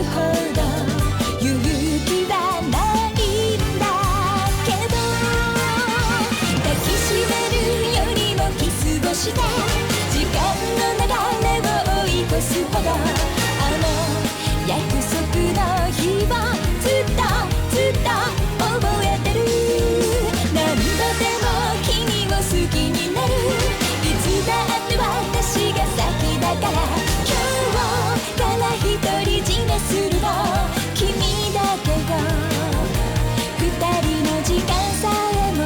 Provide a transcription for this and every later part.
ほど勇気はないんだけど抱きしめるよりもキスをして時間の流れを追い越すほどあの約束の日をずっと覚えてる何度でも君を好きになるいつだって私が先だから今日から独り占めするの君だけど二人の時間さえも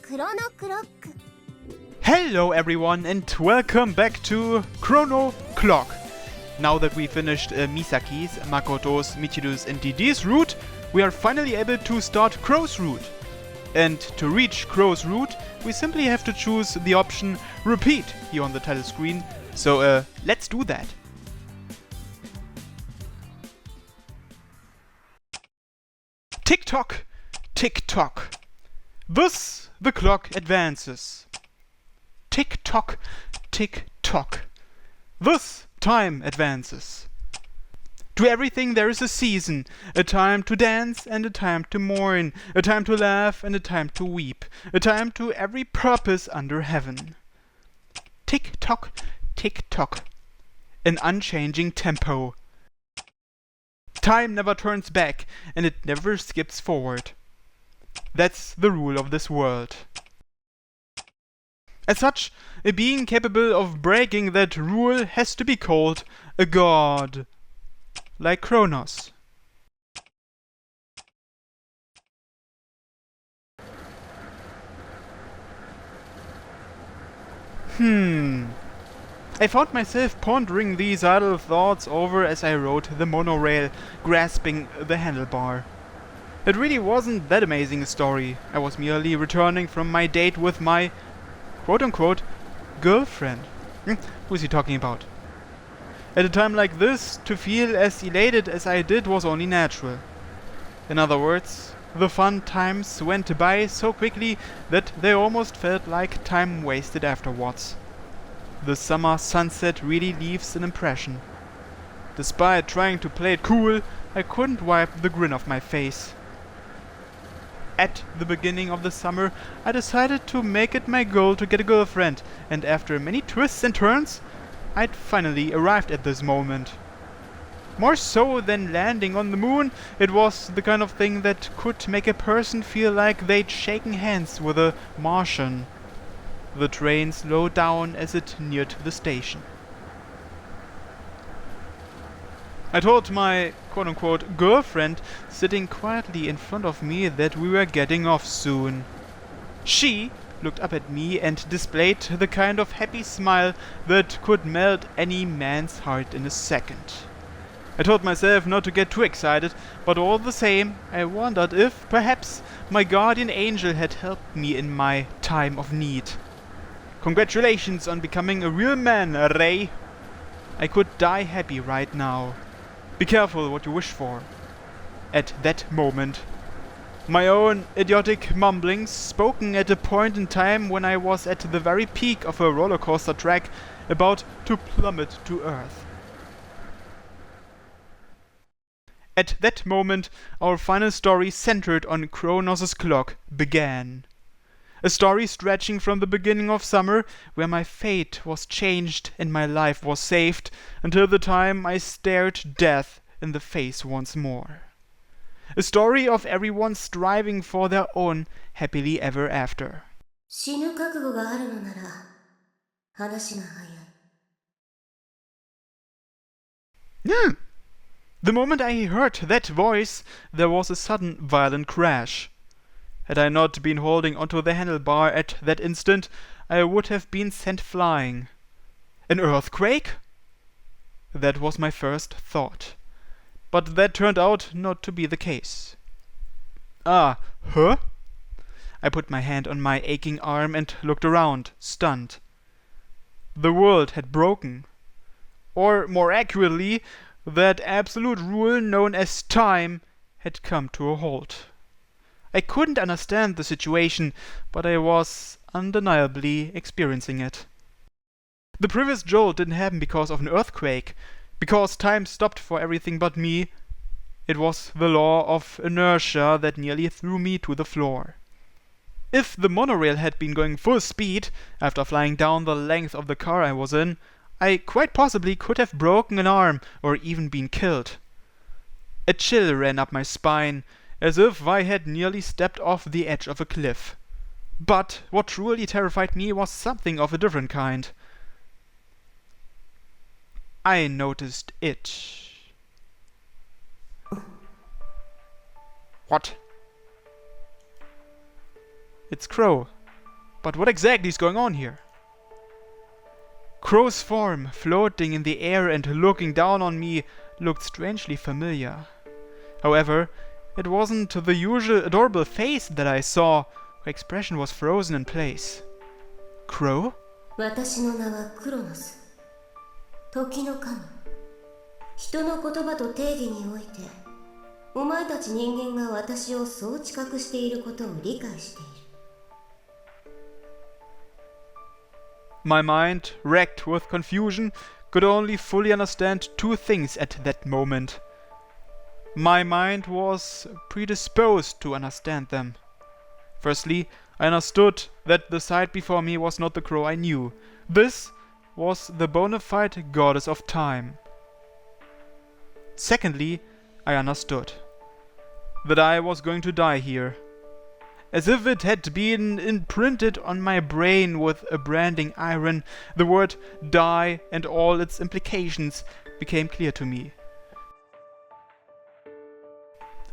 Chrono Clock. Hello everyone and welcome back to Chrono Clock. Now that we finished Misaki's, Makoto's, Michiru's and Didi's route, we are finally able to start Crow's route. And to reach Crow's route, we simply have to choose the option Repeat here on the title screen. So let's do that. Tick tock, tick tock. Thus the clock advances. Tick tock, tick tock. Thus time advances. To everything there is a season, a time to dance and a time to mourn, a time to laugh and a time to weep, a time to every purpose under heaven. Tick tock, tick tock. An unchanging tempo. Time never turns back and it never skips forward. That's the rule of this world. As such, a being capable of breaking that rule has to be called a god. Like Kronos. I found myself pondering these idle thoughts over as I rode the monorail, grasping the handlebar. It really wasn't that amazing a story. I was merely returning from my date with my quote-unquote girlfriend. Who's he talking about? At a time like this, to feel as elated as I did was only natural. In other words, the fun times went by so quickly that they almost felt like time wasted afterwards. The summer sunset really leaves an impression. Despite trying to play it cool, I couldn't wipe the grin off my face. At the beginning of the summer, I decided to make it my goal to get a girlfriend, and after many twists and turns, I'd finally arrived at this moment. More so than landing on the moon, it was the kind of thing that could make a person feel like they'd shaken hands with a Martian. The train slowed down as it neared the station. I told my quote-unquote girlfriend sitting quietly in front of me that we were getting off soon. She looked up at me and displayed the kind of happy smile that could melt any man's heart in a second. I told myself not to get too excited, but all the same I wondered if, perhaps, my guardian angel had helped me in my time of need. Congratulations on becoming a real man, Ray! I could die happy right now. Be careful what you wish for. At that moment, my own idiotic mumblings, spoken at a point in time when I was at the very peak of a roller coaster track, about to plummet to earth. At that moment, our final story centered on Kronos' clock began. A story stretching from the beginning of summer, where my fate was changed and my life was saved, until the time I stared death in the face once more. A story of everyone striving for their own happily ever after. 死ぬ覚悟があるのなら話が早い。The moment I heard that voice, there was a sudden violent crash. Had I not been holding onto the handlebar at that instant, I would have been sent flying. An earthquake? That was my first thought. But that turned out not to be the case. Ah, huh? I put my hand on my aching arm and looked around, stunned. The world had broken. Or, more accurately, that absolute rule known as time had come to a halt. I couldn't understand the situation, but I was undeniably experiencing it. The previous jolt didn't happen because of an earthquake, because time stopped for everything but me. It was the law of inertia that nearly threw me to the floor. If the monorail had been going full speed after flying down the length of the car I was in, I quite possibly could have broken an arm or even been killed. A chill ran up my spine, as if I had nearly stepped off the edge of a cliff. But what truly terrified me was something of a different kind. I noticed it. What? It's Crow. But what exactly is going on here? Crow's form, floating in the air and looking down on me, looked strangely familiar. However, it wasn't the usual adorable face that I saw. Her expression was frozen in place. Crow? 私の名はクロノス。時の神。人の言葉と定義において、お前たち人間が私をそう知覚していることを理解している。My mind, racked with confusion, could only fully understand two things at that moment. My mind was predisposed to understand them. Firstly, I understood that the sight before me was not the Crow I knew. This was the bona fide goddess of time. Secondly, I understood that I was going to die here. As if it had been imprinted on my brain with a branding iron, the word die and all its implications became clear to me.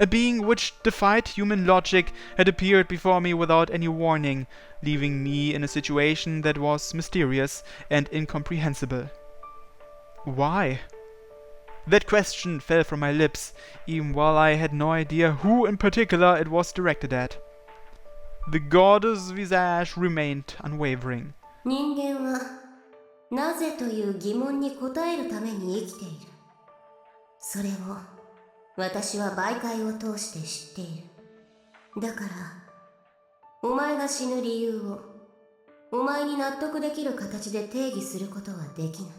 A being which defied human logic had appeared before me without any warning, leaving me in a situation that was mysterious and incomprehensible. Why? That question fell from my lips, even while I had no idea who in particular it was directed at. The goddess' visage remained unwavering. 人間はなぜという疑問に答えるために生きている。それを私は媒介を通して知っている。だから、お前が死ぬ理由をお前に納得できる形で定義することはできない。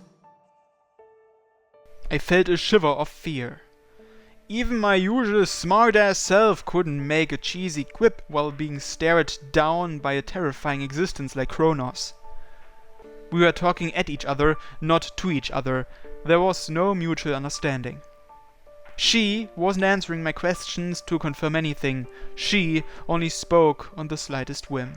I felt a shiver of fear. Even my usual smart-ass self couldn't make a cheesy quip while being stared down by a terrifying existence like Chronos. We were talking at each other, not to each other. There was no mutual understanding. She wasn't answering my questions to confirm anything. She only spoke on the slightest whim.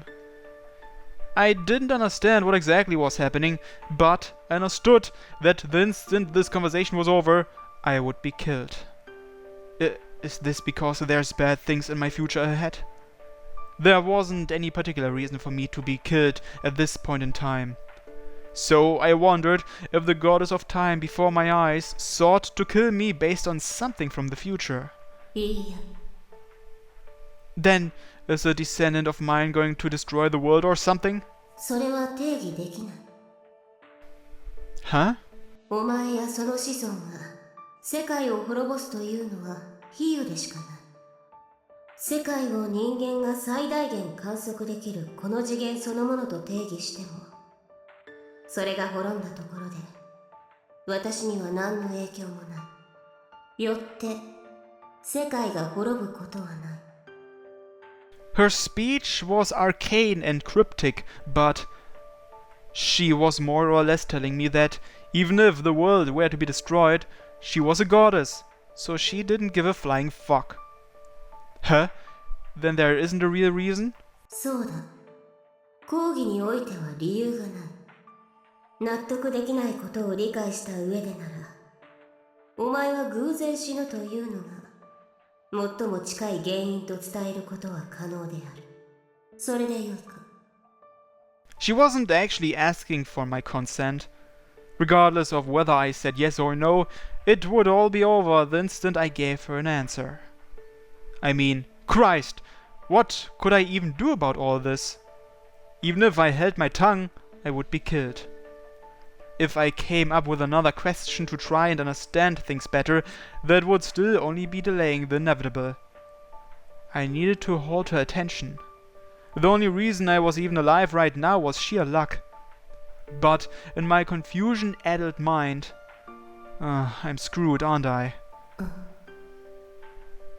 I didn't understand what exactly was happening, but I understood that the instant this conversation was over, I would be killed. Is this because there's bad things in my future ahead? There wasn't any particular reason for me to be killed at this point in time. So I wondered if the goddess of time before my eyes sought to kill me based on something from the future. Then, is a descendant of mine going to destroy the world or something? それは定義できない。 Huh? お前やその子孫が世界を滅ぼすというのは比喩でしかない。世界を人間が最大限観測できるこの次元そのものと定義しても、それが滅んだところで私には何の影響もない。よって世界が滅ぶことはない。 Her speech was arcane and cryptic, but she was more or less telling me that even if the world were to be destroyed, she was a goddess, so she didn't give a flying fuck. Huh? Then there isn't a real reason? そうだ。講義においては理由がない。納得できないことを理解した上でなら、お前は偶然死ぬというのが最も近い原因と伝えることは可能である。それでよいか。 She wasn't actually asking for my consent. Regardless of whether I said yes or no, it would all be over the instant I gave her an answer. I mean, Christ, what could I even do about all this? Even if I held my tongue, I would be killed. If I came up with another question to try and understand things better, that would still only be delaying the inevitable. I needed to hold her attention. The only reason I was even alive right now was sheer luck. But in my confusion-addled mind, I'm screwed, aren't I?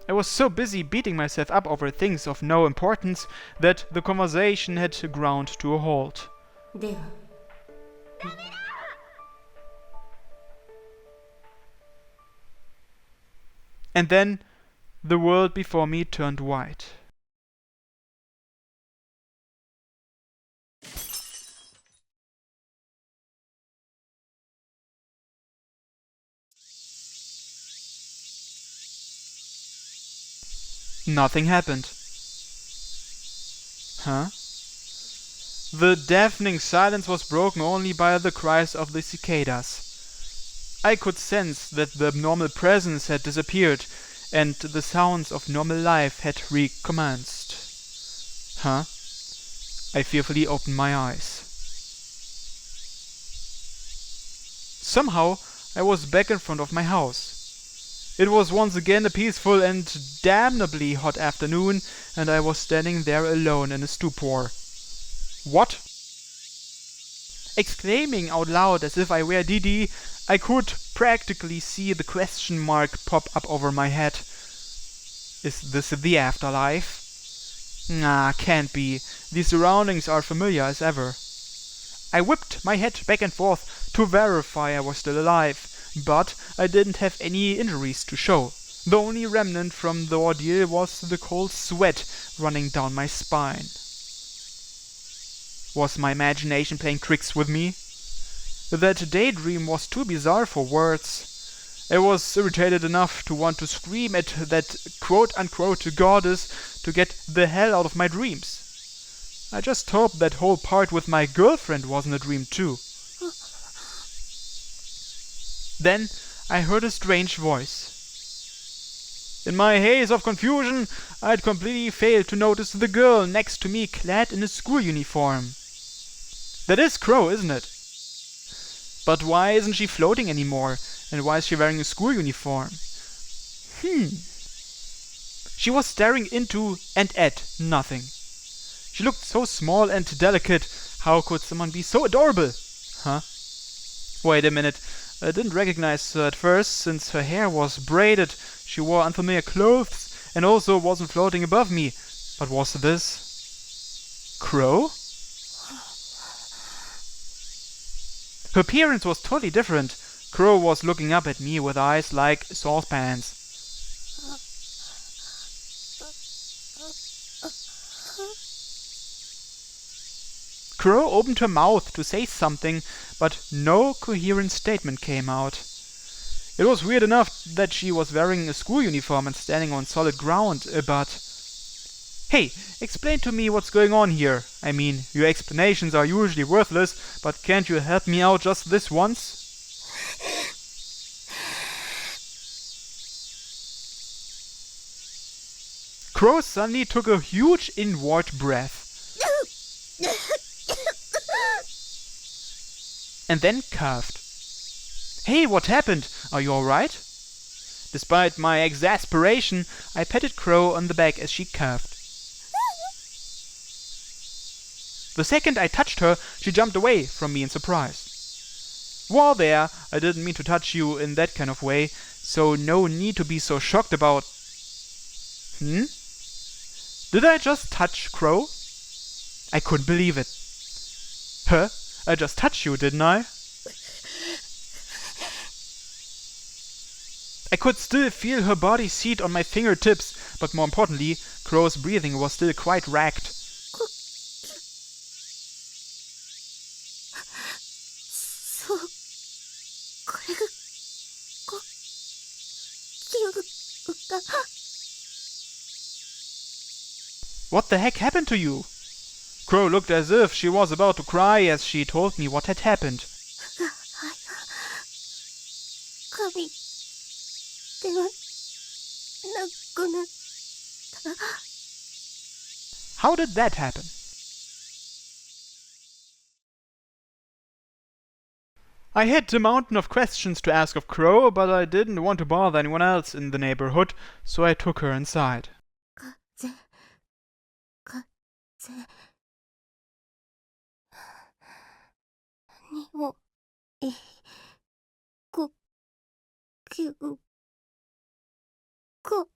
I was so busy beating myself up over things of no importance that the conversation had ground to a halt. では And then the world before me turned white. Nothing happened. Huh? The deafening silence was broken only by the cries of the cicadas. I could sense that the abnormal presence had disappeared, and the sounds of normal life had recommenced. Huh? I fearfully opened my eyes. Somehow, I was back in front of my house. It was once again a peaceful and damnably hot afternoon, and I was standing there alone in a stupor. What? Exclaiming out loud as if I were Didi, I could practically see the question mark pop up over my head. Is this the afterlife? Nah, can't be. The surroundings are familiar as ever. I whipped my head back and forth to verify I was still alive, but I didn't have any injuries to show. The only remnant from the ordeal was the cold sweat running down my spine. Was my imagination playing tricks with me? That daydream was too bizarre for words. I was irritated enough to want to scream at that quote-unquote goddess to get the hell out of my dreams. I just hope that whole part with my girlfriend wasn't a dream too. Then I heard a strange voice. In my haze of confusion, I'd completely failed to notice the girl next to me clad in a school uniform. That is Crow, isn't it? But why isn't she floating anymore? And why is she wearing a school uniform? She was staring into and at nothing. She looked so small and delicate. How could someone be so adorable? Huh? Wait a minute. I didn't recognize her at first, since her hair was braided, she wore unfamiliar clothes, and also wasn't floating above me. But was this Crow? Her appearance was totally different. Crow was looking up at me with eyes like saucepans. Crow opened her mouth to say something, but no coherent statement came out. It was weird enough that she was wearing a school uniform and standing on solid ground, but... Hey, explain to me what's going on here. I mean, your explanations are usually worthless, but can't you help me out just this once? Crow suddenly took a huge inward breath. And then coughed. Hey, what happened? Are you alright? Despite my exasperation, I patted Crow on the back as she coughed. The second I touched her, she jumped away from me in surprise. Whoa there, I didn't mean to touch you in that kind of way, so no need to be so shocked about... Did I just touch Crow? I couldn't believe it. Huh? I just touched you, didn't I? I could still feel her body seat on my fingertips, but more importantly, Crow's breathing was still quite ragged. What the heck happened to you? Crow looked as if she was about to cry as she told me what had happened. 髪手がなくなった。 How did that happen? I had a mountain of questions to ask of Crow, but I didn't want to bother anyone else in the neighborhood, so I took her inside. 風匂い呼吸声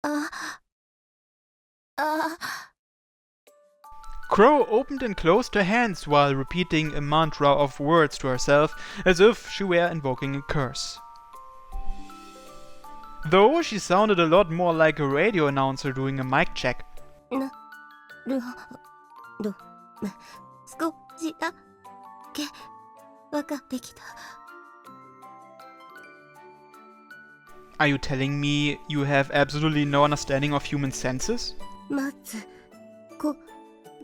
あ Crow opened and closed her hands while repeating a mantra of words to herself, as if she were invoking a curse. Though she sounded a lot more like a radio announcer doing a mic check. なるほど。少しだけ分かってきた。 Are you telling me you have absolutely no understanding of human senses? 待つ呼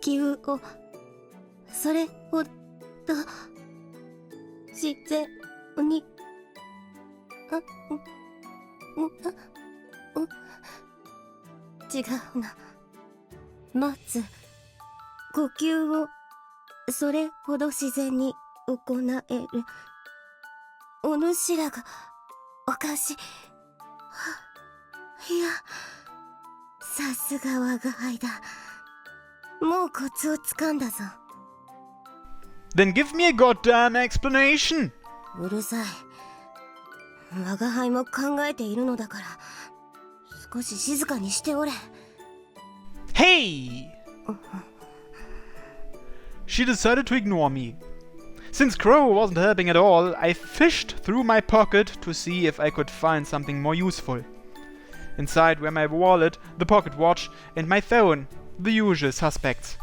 吸をそれほど自然に違うな。待つ呼吸をそれほど自然に行える。お主らがおかしい。いや、さすが我が輩だ。もうコツをつかんだぞ。 Then give me a goddamn explanation! うるさい。我が輩も考えているのだから少し静かにしておれ。 Hey! She decided to ignore me. Since Crow wasn't helping at all, I fished through my pocket to see if I could find something more useful. Inside were my wallet, the pocket watch, and my phone, the usual suspects.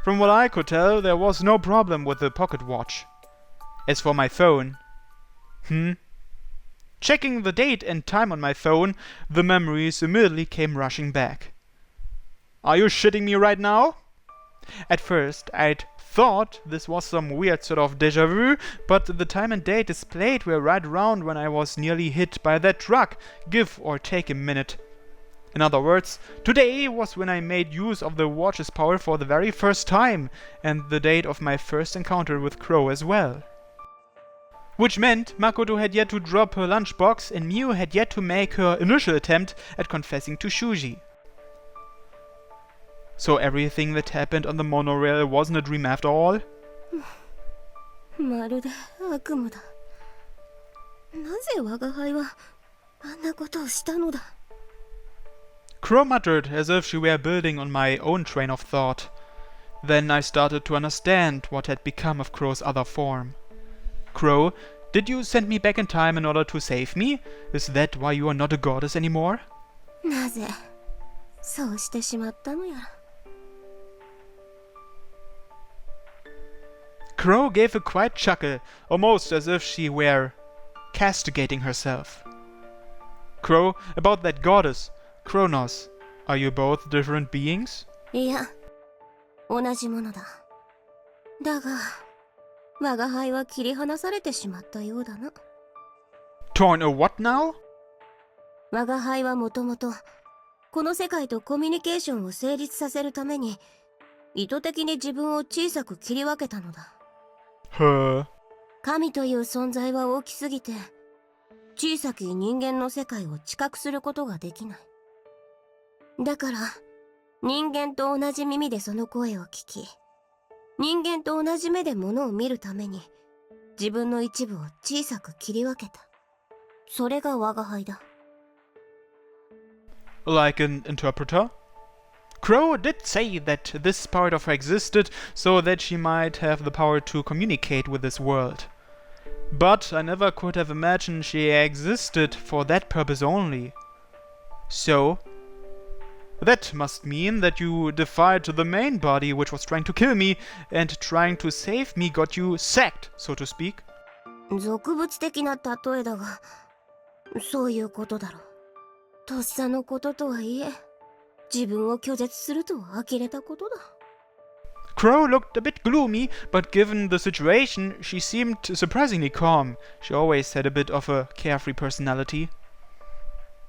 From what I could tell, there was no problem with the pocket watch. As for my phone... Checking the date and time on my phone, the memories immediately came rushing back. Are you shitting me right now? At first, I'd thought this was some weird sort of déjà vu, but the time and date displayed were right around when I was nearly hit by that truck, give or take a minute. In other words, today was when I made use of the watch's power for the very first time, and the date of my first encounter with Crow as well. Which meant Makoto had yet to drop her lunchbox and Miu had yet to make her initial attempt at confessing to Shuji. So everything that happened on the monorail wasn't a dream after all? まるで悪夢だ。なぜ我が輩はあんなことをしたのだ。 Crow muttered as if she were building on my own train of thought. Then I started to understand what had become of Crow's other form. Crow, did you send me back in time in order to save me? Is that why you are not a goddess anymore? なぜそうしてしまったのやら。 Crow gave a quiet chuckle, almost as if she were castigating herself. Crow, about that goddess, Chronos, are you both different beings? いや、同じものだ。だが、我が輩は切り離されてしまったようだな。 Torn a what now? 我が輩はもともと、この世界とコミュニケーションを成立させるために、意図的に自分を小さく切り分けたのだ。神という存在は大きすぎて、小さき人間の世界を知覚することができない。だから、人間と同じ耳でその声を聞き、人間と同じ目で物を見るために、自分の一部を小さく切り分けた。それが我が輩だ。 Like an interpreter? Crow did say that this part of her existed so that she might have the power to communicate with this world. But I never could have imagined she existed for that purpose only. So, that must mean that you defied the main body which was trying to kill me, and trying to save me got you sacked, so to speak. 俗物的な例えだが、そういうことだろう。とっさのこととはいえ、自分を拒絶すると呆れたことだ。Crow looked a bit gloomy, but given the situation, she seemed surprisingly calm. She always had a bit of a carefree personality.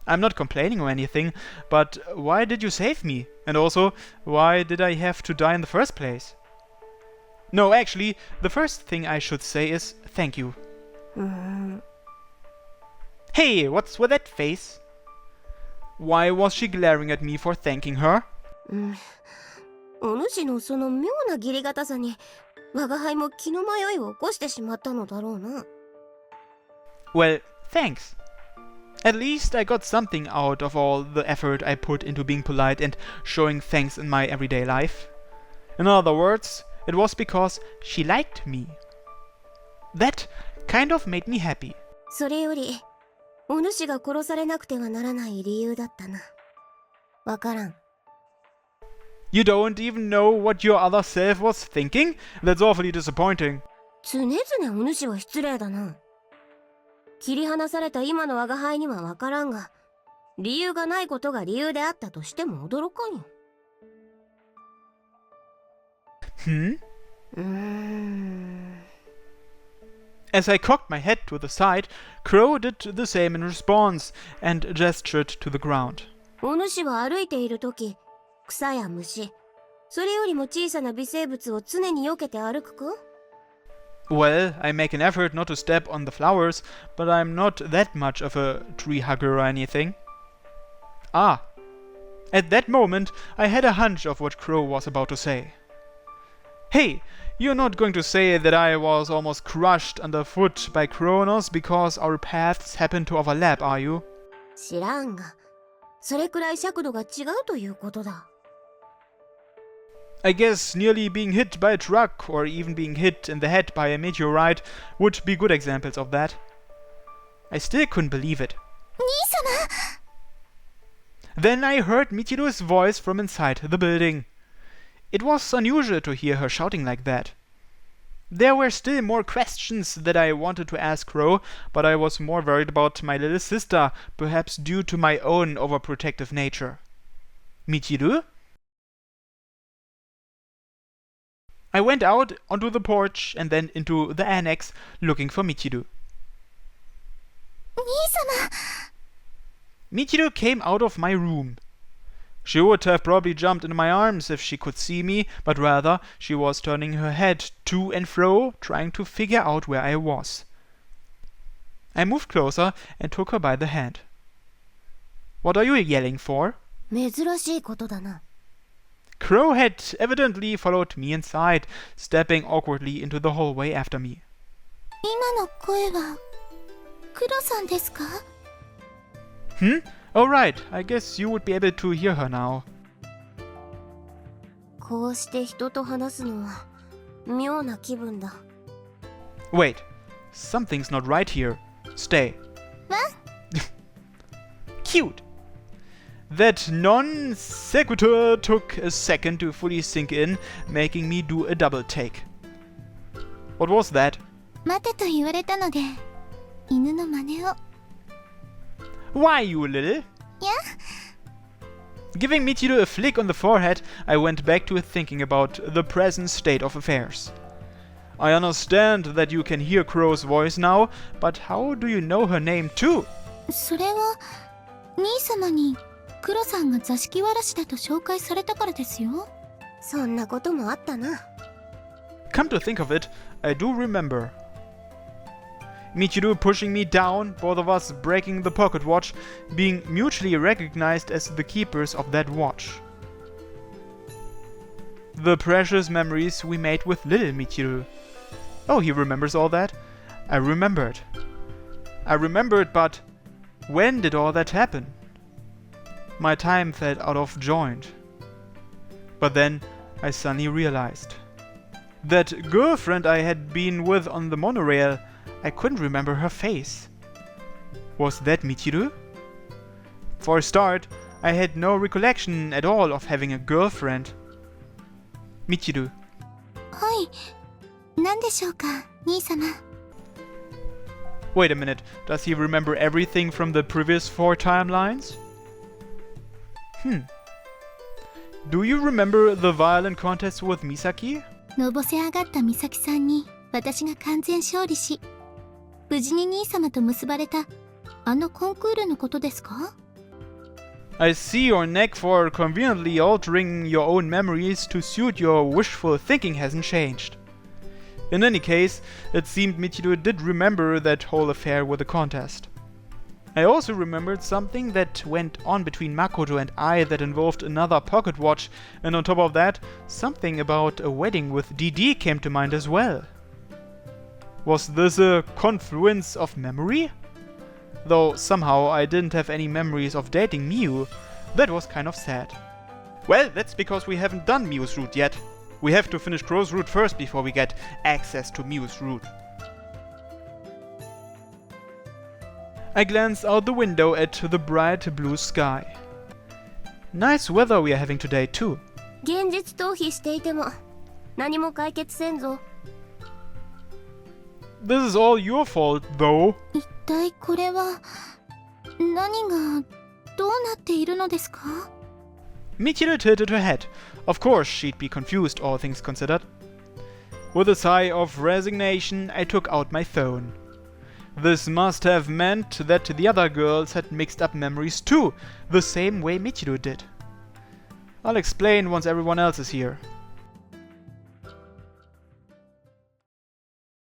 I'm not complaining or anything, but why did you save me? And also, why did I have to die in the first place? No, actually, the first thing I should say is thank you. Hey, what's with that face? Why was she glaring at me for thanking her? お主のその妙な義理堅さに我が輩も気の迷いを起こしてしまったのだろうな。Well, thanks. At least I got something out of all the effort I put into being polite and showing thanks in my everyday life. In other words, it was because she liked me. That kind of made me happy. それよりお主が殺されなくてはならない理由だったな。わからん。You don't even know what your other self was thinking? That's awfully disappointing. 常々お主は失礼だな。切り離された今の我が輩にはわからんが、理由がないことが理由であったとしても驚かんよ。As I cocked my head to the side, Crow did the same in response and gestured to the ground. お主は歩いているとき、草や虫、それよりも小さな微生物を常に避けて歩くか？ Well, I make an effort not to step on the flowers, but I'm not that much of a tree hugger or anything. Ah. At that moment, I had a hunch of what Crow was about to say. Hey, you're not going to say that I was almost crushed underfoot by Chronos because our paths happened to overlap, are you? 知らんが、それくらい尺度が違うということだ。I guess nearly being hit by a truck or even being hit in the head by a meteorite would be good examples of that. I still couldn't believe it. 兄様! Then I heard Michiru's voice from inside the building. It was unusual to hear her shouting like that. There were still more questions that I wanted to ask Crow, but I was more worried about my little sister, perhaps due to my own overprotective nature. Michiru? I went out onto the porch and then into the annex, looking for Michiru. 兄様! Michiru came out of my room. She would have probably jumped into my arms if she could see me, but rather she was turning her head to and fro, trying to figure out where I was. I moved closer and took her by the hand. What are you yelling for? 珍しいことだな。Crow had evidently followed me inside, stepping awkwardly into the hallway after me. 今の声は黒さんですか? Oh right, I guess you would be able to hear her now. こうして人と話すのは妙な気分だ。 Wait, something's not right here. Stay. What? Cute. That non sequitur took a second to fully sink in, making me do a double take. What was that? 待てと言われたので、犬の真似を。Why, you little? Yeah? Giving Michiru a flick on the forehead, I went back to thinking about the present state of affairs. I understand that you can hear Crow's voice now, but how do you know her name too? それは兄様に黒さんが座敷わらしだと紹介されたからですよ。そんなこともあったな。Come to think of it, I do remember. Michiru pushing me down, both of us breaking the pocket watch, being mutually recognized as the keepers of that watch. The precious memories we made with little Michiru. Oh, he remembers all that? I remembered. But when did all that happen? My time felt out of joint. But then I suddenly realized. That girlfriend I had been with on the monorail, I couldn't remember her face. Was that Michiru? For a start, I had no recollection at all of having a girlfriend. Michiru. はい。何でしょうか、兄様。Wait a minute, does he remember everything from the previous 4 timelines? Do you remember the violin contest with Misaki? のぼせ上がった美咲さんに私が完全勝利し、無事に兄様と結ばれたあのコンクールのことですか？ I see your knack for conveniently altering your own memories to suit your wishful thinking hasn't changed. In any case, it seemed Michiru did remember that whole affair with the contest. I also remembered something that went on between Makoto and I that involved another pocket watch, and on top of that, something about a wedding with DD came to mind as well. Was this a confluence of memory? Though somehow I didn't have any memories of dating Miu. That was kind of sad. Well, that's because we haven't done Miu's route yet. We have to finish Crow's route first before we get access to Miu's route. I glanced out the window at the bright blue sky. Nice weather we are having today too. 現実逃避していても何も解決せんぞ。 This is all your fault though. 一体これは何がどうなっているのですか？ Michiru tilted her head. Of course she'd be confused, all things considered. With a sigh of resignation, I took out my phone. This must have meant that the other girls had mixed up memories too, the same way Michiru did. I'll explain once everyone else is here.